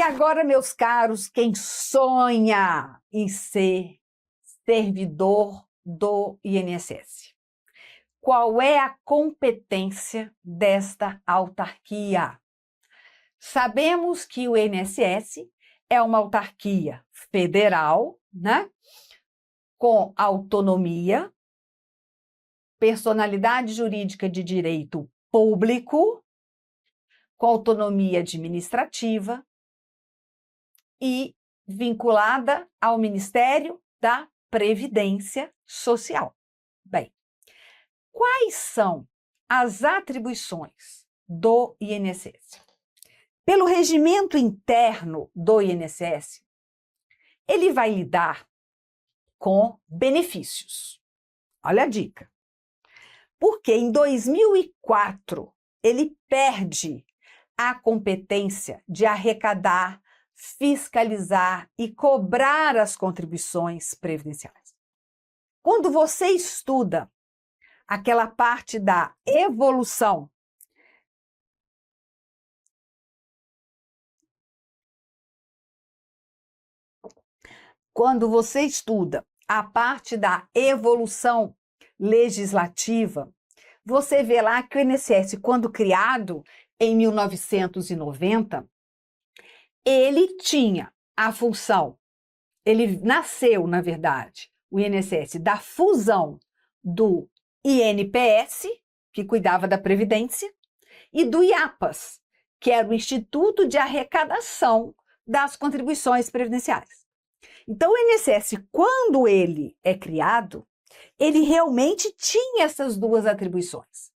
agora, meus caros, quem sonha em ser servidor do INSS? Qual é a competência desta autarquia? Sabemos que o INSS é uma autarquia federal, né? Com autonomia, personalidade jurídica de direito público, com autonomia administrativa e vinculada ao Ministério da Previdência Social. Bem, quais são as atribuições do INSS? Pelo regimento interno do INSS, ele vai lidar com benefícios. Olha a dica. Porque em 2004 ele perde a competência de arrecadar, fiscalizar e cobrar as contribuições previdenciárias. Quando você estuda aquela parte da evolução, quando você estuda a parte da evolução legislativa, você vê lá que o INSS, quando criado em 1990, ele tinha a função, ele nasceu, na verdade, o INSS, da fusão do INPS, que cuidava da Previdência, e do IAPAS, que era o Instituto de Arrecadação das Contribuições Previdenciárias. Então, o INSS, quando ele é criado, ele realmente tinha essas duas atribuições.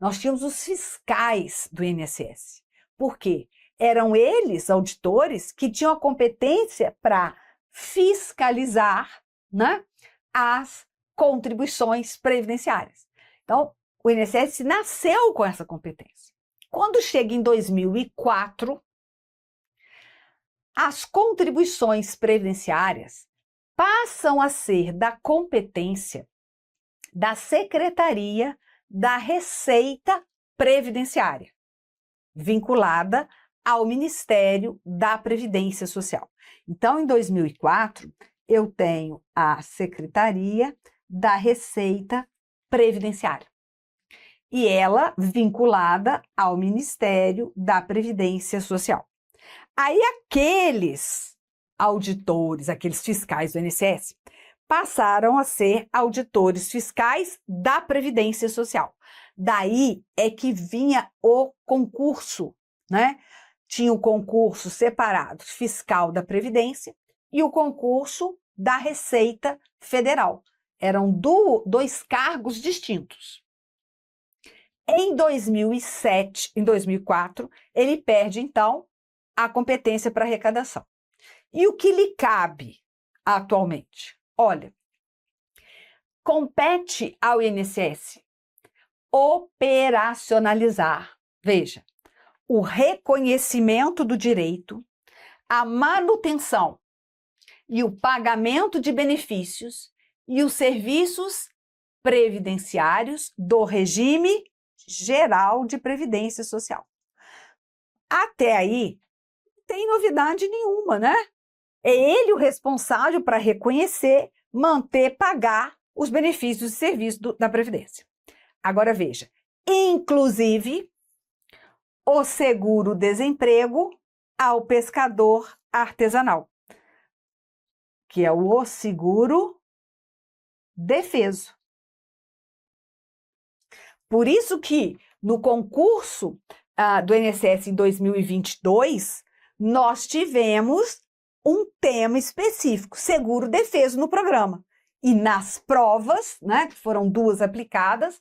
Nós tínhamos os fiscais do INSS. Por quê? Eram eles, auditores, que tinham a competência para fiscalizar, né, as contribuições previdenciárias. Então, o INSS nasceu com essa competência. Quando chega em 2004, as contribuições previdenciárias passam a ser da competência da Secretaria da Receita Previdenciária, vinculada ao Ministério da Previdência Social. Então, em 2004, eu tenho a Secretaria da Receita Previdenciária, e ela vinculada ao Ministério da Previdência Social. Aí aqueles auditores, aqueles fiscais do INSS, passaram a ser auditores fiscais da Previdência Social. Daí é que vinha o concurso, né? Tinha o concurso separado fiscal da Previdência e o concurso da Receita Federal. Eram dois cargos distintos. Em 2004, ele perde, então, a competência para arrecadação. E o que lhe cabe atualmente? Olha, compete ao INSS operacionalizar, veja, o reconhecimento do direito, a manutenção e o pagamento de benefícios e os serviços previdenciários do regime geral de previdência social. Até aí, não tem novidade nenhuma, né? É ele o responsável para reconhecer, manter, pagar os benefícios e serviços da Previdência. Agora veja, inclusive o seguro-desemprego ao pescador artesanal, que é o seguro-defeso. Por isso que no concurso do INSS em 2022, nós tivemos um tema específico, seguro-defeso, no programa. E nas provas, né, que foram duas aplicadas,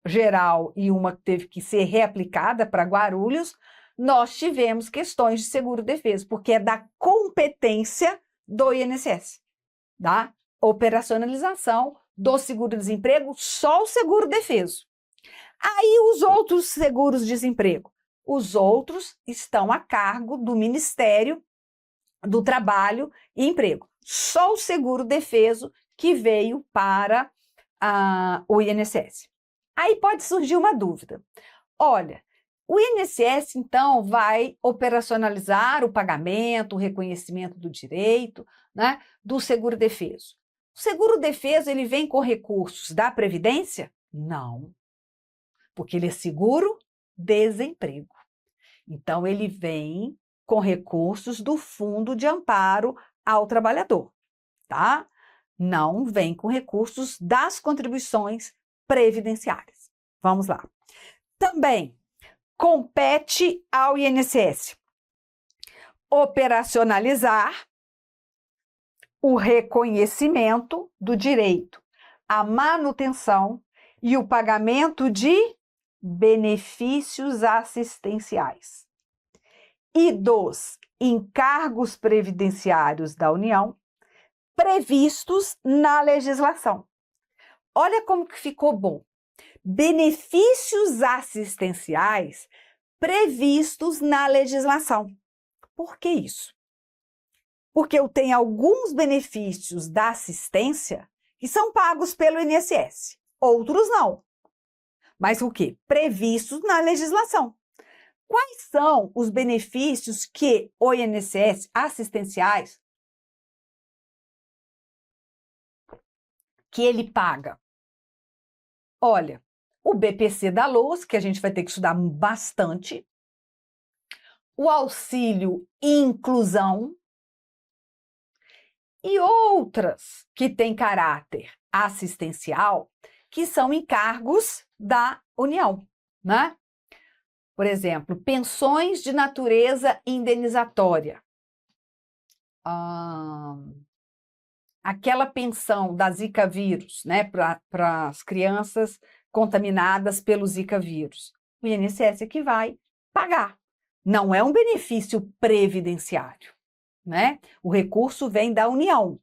geral e uma que teve que ser reaplicada para Guarulhos, nós tivemos questões de seguro-defeso, porque é da competência do INSS, da operacionalização do seguro-desemprego, só o seguro-defeso. Aí os outros seguros-desemprego, os outros estão a cargo do Ministério do Trabalho e Emprego. Só o seguro-defeso que veio para o INSS. Aí pode surgir uma dúvida. Olha, O INSS, então, vai operacionalizar o pagamento, o reconhecimento do direito, né, do seguro-defeso. O seguro-defeso, ele vem com recursos da Previdência? Não, porque ele é seguro-desemprego. Então, ele vem com recursos do Fundo de Amparo ao Trabalhador, tá? Não vem com recursos das contribuições previdenciárias. Vamos lá. Também compete ao INSS operacionalizar o reconhecimento do direito à manutenção e o pagamento de benefícios assistenciais e dos encargos previdenciários da União previstos na legislação. Olha como que ficou bom. Benefícios assistenciais previstos na legislação. Por que isso? Porque eu tenho alguns benefícios da assistência que são pagos pelo INSS, outros não. Mas o quê? Previstos na legislação. Quais são os benefícios que o INSS assistenciais que ele paga? Olha, o BPC da Lousa, que a gente vai ter que estudar bastante, o auxílio inclusão e outras que têm caráter assistencial, que são encargos da União, né? Por exemplo, pensões de natureza indenizatória. Aquela pensão da Zika vírus, né, para as crianças contaminadas pelo Zika vírus. O INSS é que vai pagar. Não é um benefício previdenciário, né? O recurso vem da União,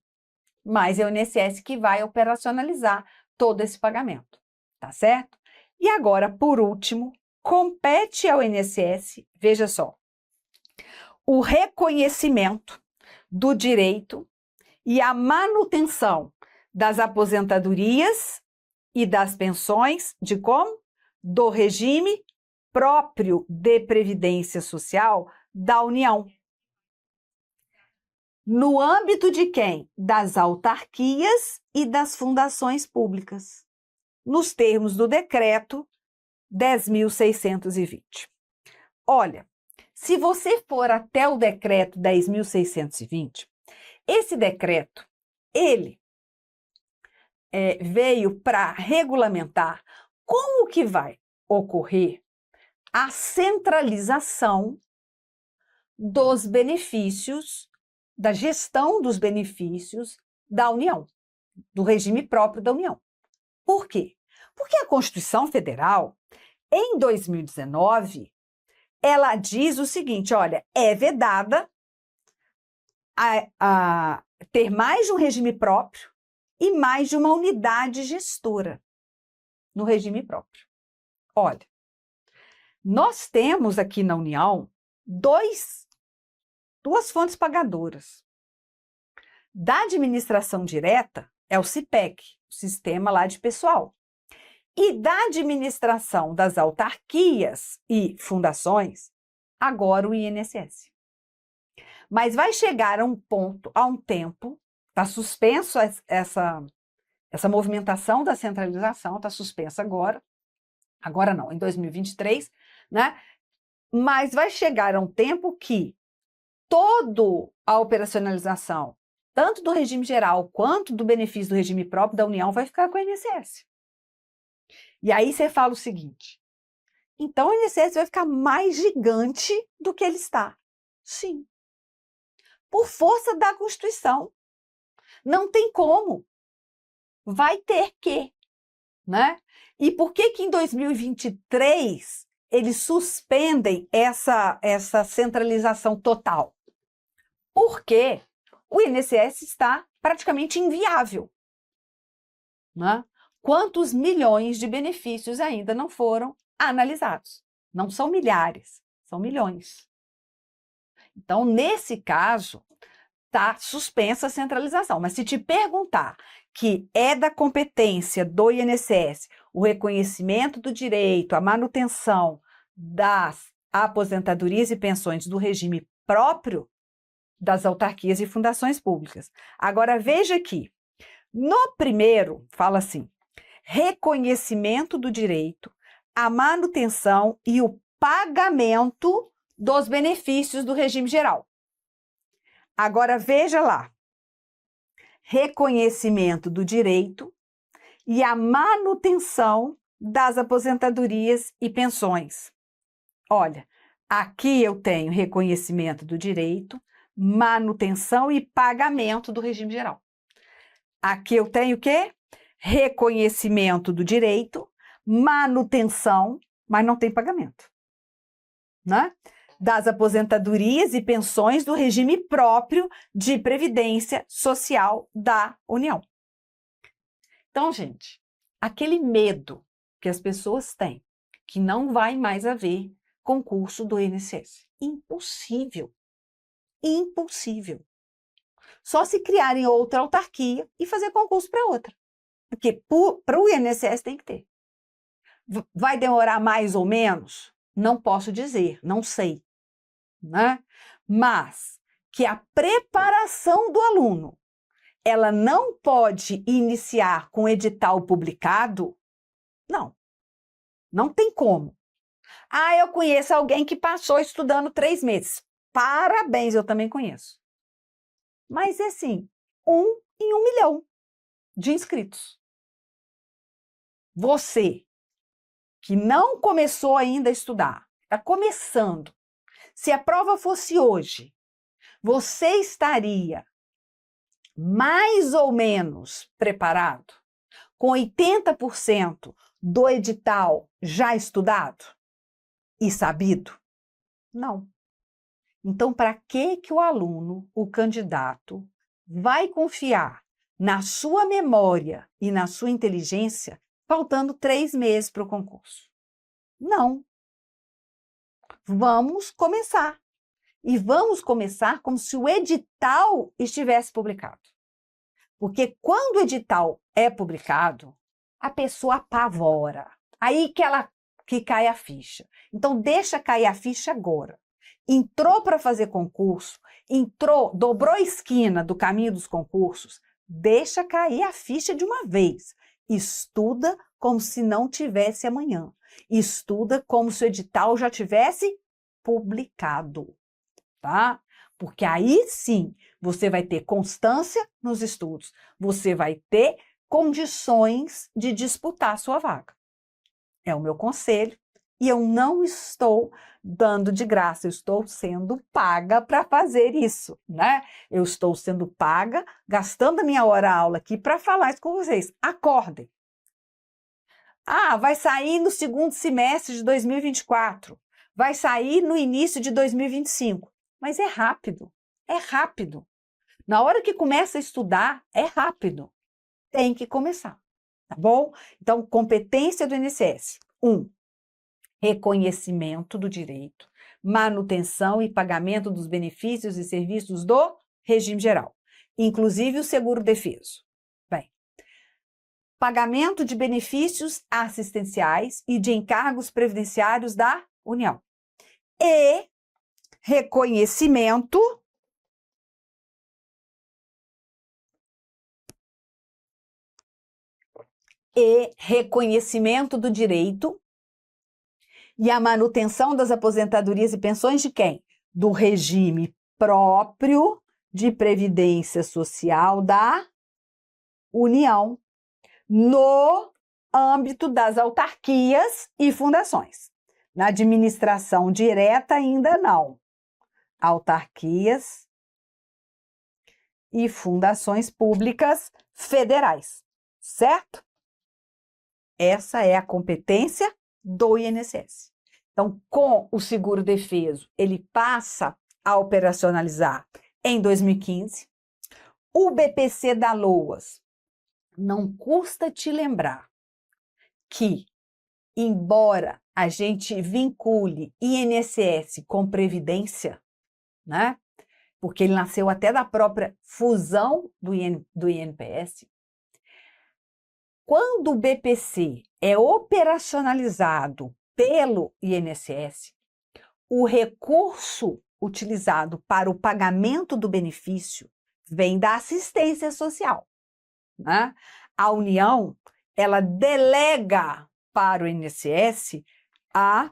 mas é o INSS que vai operacionalizar todo esse pagamento, tá certo? E agora, por último, compete ao INSS, veja só, o reconhecimento do direito e a manutenção das aposentadorias e das pensões de como? Do regime próprio de previdência social da União. No âmbito de quem? Das autarquias e das fundações públicas, nos termos do decreto 10.620. Olha, se você for até o decreto 10.620, esse decreto, ele veio para regulamentar como que vai ocorrer a centralização dos benefícios, da gestão dos benefícios da União, do regime próprio da União. Por quê? Porque a Constituição Federal, em 2019, ela diz o seguinte, olha, é vedada a ter mais de um regime próprio e mais de uma unidade gestora no regime próprio. Olha, nós temos aqui na União duas fontes pagadoras. Da administração direta é o CIPEC, o sistema lá de pessoal. E da administração das autarquias e fundações, agora o INSS. Mas vai chegar a um tempo, está suspenso essa movimentação da centralização, está suspensa agora não, em 2023, né? Mas vai chegar a um tempo que toda a operacionalização, tanto do regime geral quanto do benefício do regime próprio da União, vai ficar com o INSS. E aí você fala o seguinte, então o INSS vai ficar mais gigante do que ele está. Sim. Por força da Constituição. Não tem como. Vai ter que, né? E por que que em 2023 eles suspendem essa centralização total? Porque o INSS está praticamente inviável, né? Quantos milhões de benefícios ainda não foram analisados? Não são milhares, são milhões. Então, nesse caso, está suspensa a centralização. Mas se te perguntar que é da competência do INSS o reconhecimento do direito, a manutenção das aposentadorias e pensões do regime próprio das autarquias e fundações públicas. Agora, veja aqui, no primeiro, fala assim, reconhecimento do direito, a manutenção e o pagamento dos benefícios do regime geral. Agora, veja lá, reconhecimento do direito e a manutenção das aposentadorias e pensões. Olha, aqui eu tenho reconhecimento do direito, manutenção e pagamento do regime geral. Aqui eu tenho o quê? Reconhecimento do direito, manutenção, mas não tem pagamento, né? Das aposentadorias e pensões do regime próprio de previdência social da União. Então, gente, aquele medo que as pessoas têm, que não vai mais haver concurso do INSS. Impossível. Impossível. Só se criarem outra autarquia e fazer concurso para outra. Porque para o INSS tem que ter. Vai demorar mais ou menos? Não posso dizer, não sei, né? Mas que a preparação do aluno, ela não pode iniciar com edital publicado, não tem como. Ah, eu conheço alguém que passou estudando 3 meses. Parabéns, eu também conheço. Mas é assim, 1 em 1 milhão de inscritos. Você que não começou ainda a estudar, está começando. Se a prova fosse hoje, você estaria mais ou menos preparado, com 80% do edital já estudado e sabido? Não. Então, para que o aluno, o candidato, vai confiar na sua memória e na sua inteligência faltando 3 meses para o concurso? Não. Vamos começar. E vamos começar como se o edital estivesse publicado. Porque quando o edital é publicado, a pessoa apavora. Aí que cai a ficha. Então, deixa cair a ficha agora. Entrou para fazer concurso, dobrou a esquina do caminho dos concursos, deixa cair a ficha de uma vez. Estuda como se não tivesse amanhã. Estuda como se o edital já tivesse publicado, tá? Porque aí sim você vai ter constância nos estudos, você vai ter condições de disputar a sua vaga. É o meu conselho e eu não estou dando de graça, eu estou sendo paga para fazer isso, né? Eu estou sendo paga, gastando a minha hora-aula aqui para falar isso com vocês. Acordem! Ah, vai sair no segundo semestre de 2024, vai sair no início de 2025, mas é rápido, é rápido. Na hora que começa a estudar, é rápido, tem que começar, tá bom? Então, competência do INSS, 1. Reconhecimento do direito, manutenção e pagamento dos benefícios e serviços do regime geral, inclusive o seguro-defeso. Bem, pagamento de benefícios assistenciais e de encargos previdenciários da União. E reconhecimento do direito e a manutenção das aposentadorias e pensões de quem? Do regime próprio de previdência social da União, no âmbito das autarquias e fundações. Na administração direta ainda não. Autarquias e fundações públicas federais, certo? Essa é a competência do INSS. Então, com o seguro-defeso, ele passa a operacionalizar em 2015. O BPC da LOAS, não custa te lembrar que, embora a gente vincule INSS com Previdência, né? Porque ele nasceu até da própria fusão do INPS, quando o BPC é operacionalizado pelo INSS, o recurso utilizado para o pagamento do benefício vem da assistência social, né? A União, ela delega para o INSS a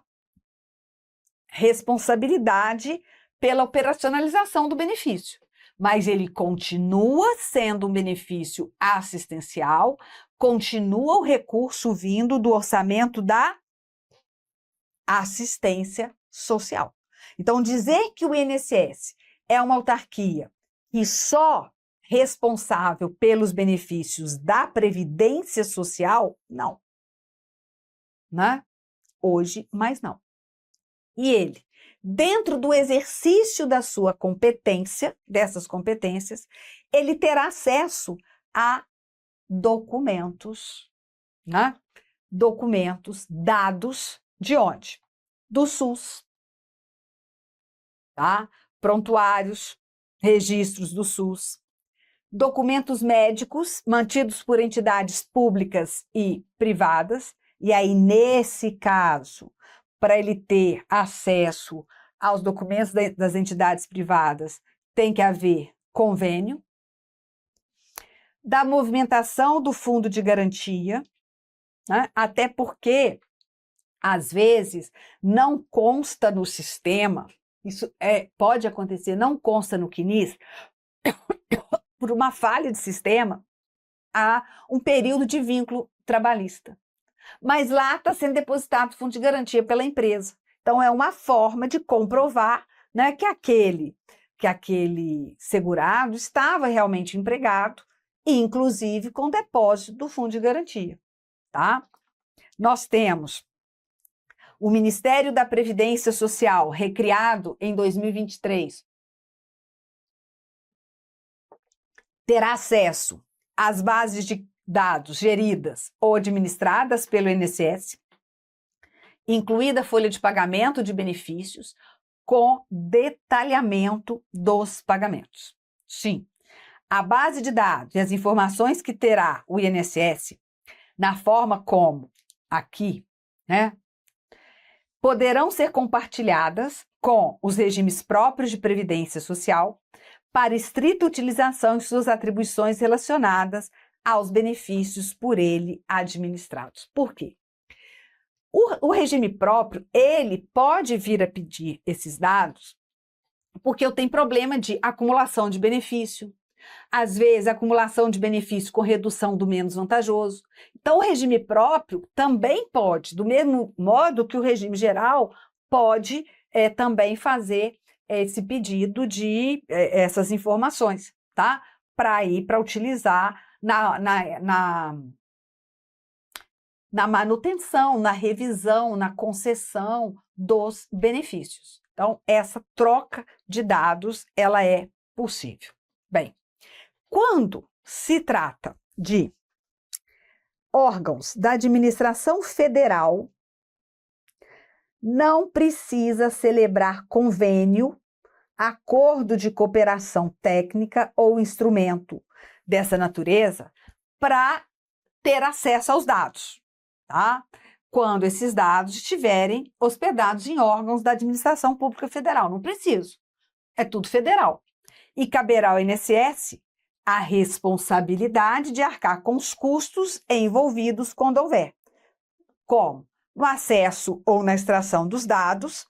responsabilidade pela operacionalização do benefício, mas ele continua sendo um benefício assistencial, continua o recurso vindo do orçamento da assistência social. Então, dizer que o INSS é uma autarquia que só responsável pelos benefícios da Previdência Social, não. Né? Hoje, mais não. E ele, dentro do exercício da sua competência, dessas competências, ele terá acesso a documentos, né? Documentos, dados de onde? Do SUS, tá? Prontuários, registros do SUS, documentos médicos mantidos por entidades públicas e privadas, e aí, nesse caso, para ele ter acesso aos documentos das entidades privadas, tem que haver convênio, da movimentação do fundo de garantia, né? Até porque, às vezes, não consta no sistema, isso pode acontecer, não consta no CNIS, por uma falha de sistema, há um período de vínculo trabalhista. Mas lá está sendo depositado o fundo de garantia pela empresa. Então, é uma forma de comprovar, né, que aquele segurado estava realmente empregado, inclusive com depósito do fundo de garantia. Tá? Nós temos o Ministério da Previdência Social, recriado em 2023, terá acesso às bases de dados geridas ou administradas pelo INSS, incluída a folha de pagamento de benefícios, com detalhamento dos pagamentos. Sim, a base de dados e as informações que terá o INSS, na forma como aqui, né, poderão ser compartilhadas com os regimes próprios de previdência social para estrita utilização em suas atribuições relacionadas aos benefícios por ele administrados. Por quê? O regime próprio, ele pode vir a pedir esses dados porque eu tenho problema de acumulação de benefício, às vezes acumulação de benefício com redução do menos vantajoso. Então, o regime próprio também pode, do mesmo modo que o regime geral pode também fazer esse pedido de essas informações, tá? Para utilizar na manutenção, na revisão, na concessão dos benefícios. Então, essa troca de dados, ela é possível. Bem, quando se trata de órgãos da administração federal, não precisa celebrar convênio, acordo de cooperação técnica ou instrumento dessa natureza para ter acesso aos dados, tá? Quando esses dados estiverem hospedados em órgãos da administração pública federal. Não preciso, é tudo federal. E caberá ao INSS a responsabilidade de arcar com os custos envolvidos quando houver, como no acesso ou na extração dos dados,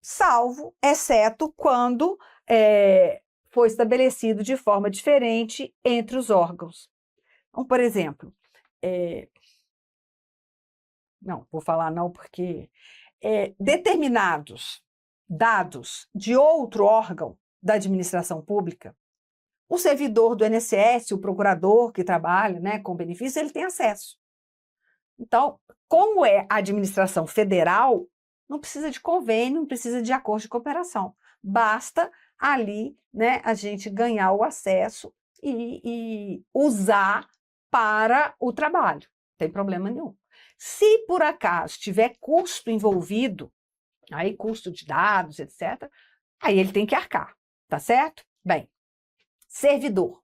salvo, exceto quando foi estabelecido de forma diferente entre os órgãos. Então, por exemplo, não, vou falar não porque determinados dados de outro órgão da administração pública, o servidor do INSS, o procurador que trabalha, né, com benefício, ele tem acesso. Então, como é a administração federal, não precisa de convênio, não precisa de acordo de cooperação. Basta ali, né, a gente ganhar o acesso e usar para o trabalho. Não tem problema nenhum. Se por acaso tiver custo envolvido, aí custo de dados, etc., aí ele tem que arcar, tá certo? Bem, servidor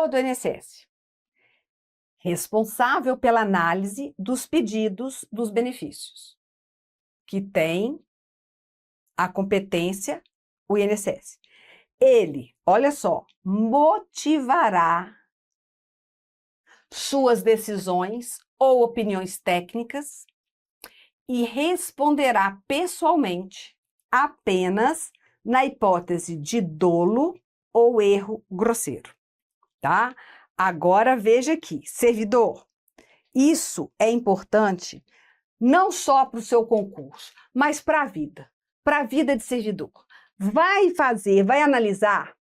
do INSS. responsável pela análise dos pedidos dos benefícios, que tem a competência, o INSS. Ele, olha só, motivará suas decisões ou opiniões técnicas e responderá pessoalmente apenas na hipótese de dolo ou erro grosseiro, tá? Agora veja aqui, servidor, isso é importante não só para o seu concurso, mas para a vida de servidor. Vai fazer, vai analisar,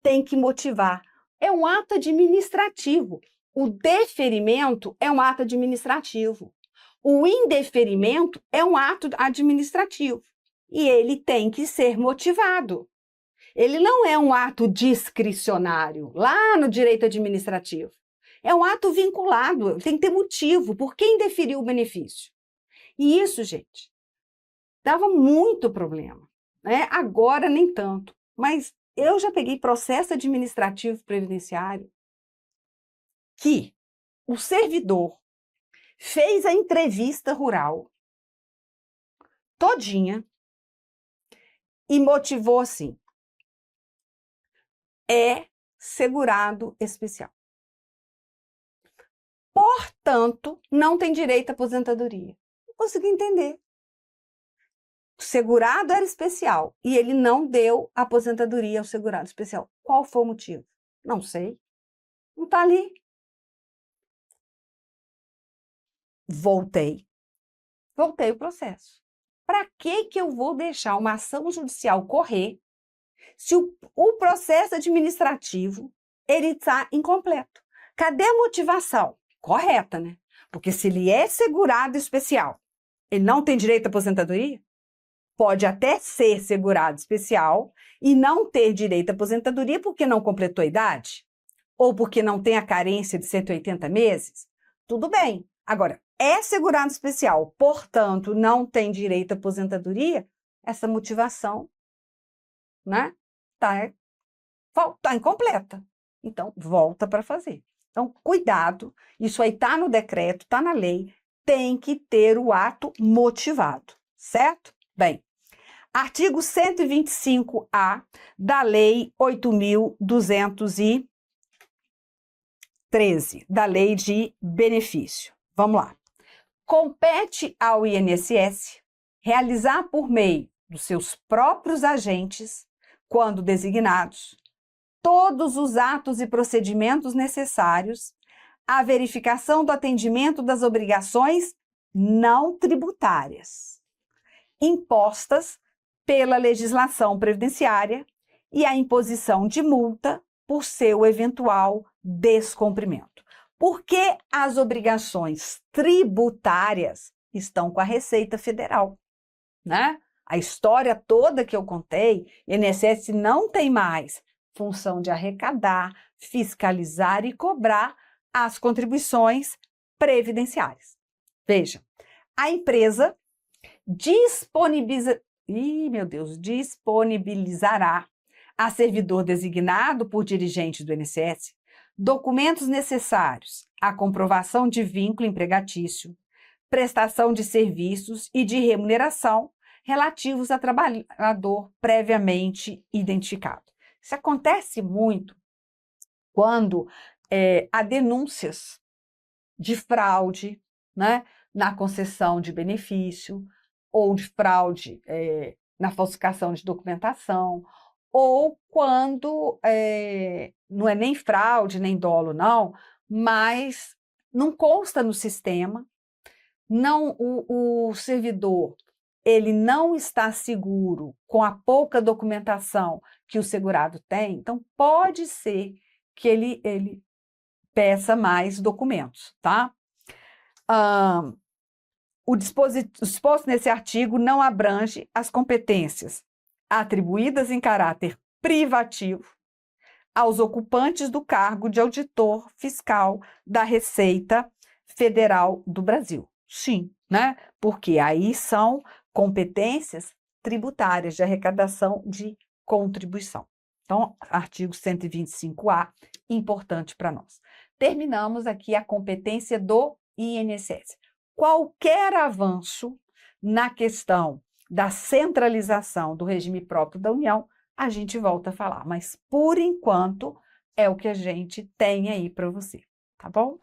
tem que motivar. É um ato administrativo. O deferimento é um ato administrativo. O indeferimento é um ato administrativo. E ele tem que ser motivado. Ele não é um ato discricionário, lá no direito administrativo. É um ato vinculado, tem que ter motivo. Por quem indeferiu o benefício? E isso, gente, dava muito problema, né? Agora nem tanto. Mas eu já peguei processo administrativo previdenciário que o servidor fez a entrevista rural todinha e motivou assim: é segurado especial. Portanto, não tem direito à aposentadoria. Não consegui entender. O segurado era especial e ele não deu aposentadoria ao segurado especial. Qual foi o motivo? Não sei. Não está ali. Voltei o processo. Para que eu vou deixar uma ação judicial correr se o processo administrativo ele está incompleto? Cadê a motivação? Correta, né? Porque se ele é segurado especial, ele não tem direito à aposentadoria? Pode até ser segurado especial e não ter direito à aposentadoria porque não completou a idade? Ou porque não tem a carência de 180 meses? Tudo bem. Agora, é segurado especial, portanto, não tem direito à aposentadoria? Essa motivação, né, tá incompleta. Então, volta para fazer. Então, cuidado, isso aí está no decreto, está na lei, tem que ter o ato motivado, certo? Bem, artigo 125-A da Lei 8.213, da Lei de Benefício. Vamos lá. Compete ao INSS realizar por meio dos seus próprios agentes, quando designados, todos os atos e procedimentos necessários à verificação do atendimento das obrigações não tributárias impostas pela legislação previdenciária e a imposição de multa por seu eventual descumprimento. Porque as obrigações tributárias estão com a Receita Federal, né? A história toda que eu contei, o INSS não tem mais função de arrecadar, fiscalizar e cobrar as contribuições previdenciárias. Veja, a empresa disponibilizará a servidor designado por dirigente do INSS documentos necessários à comprovação de vínculo empregatício, prestação de serviços e de remuneração relativos a trabalhador previamente identificado. Isso acontece muito quando há denúncias de fraude, né, na concessão de benefício, ou de fraude na falsificação de documentação, ou quando não é nem fraude, nem dolo, não, mas não consta no sistema, não, o servidor ele não está seguro com a pouca documentação que o segurado tem, então pode ser que ele peça mais documentos, tá? O disposto nesse artigo não abrange as competências atribuídas em caráter privativo aos ocupantes do cargo de auditor fiscal da Receita Federal do Brasil. Sim, né? Porque aí são competências tributárias de arrecadação de contribuição. Então, artigo 125A, importante para nós. Terminamos aqui a competência do INSS. Qualquer avanço na questão da centralização do regime próprio da União, a gente volta a falar, mas por enquanto é o que a gente tem aí para você, tá bom?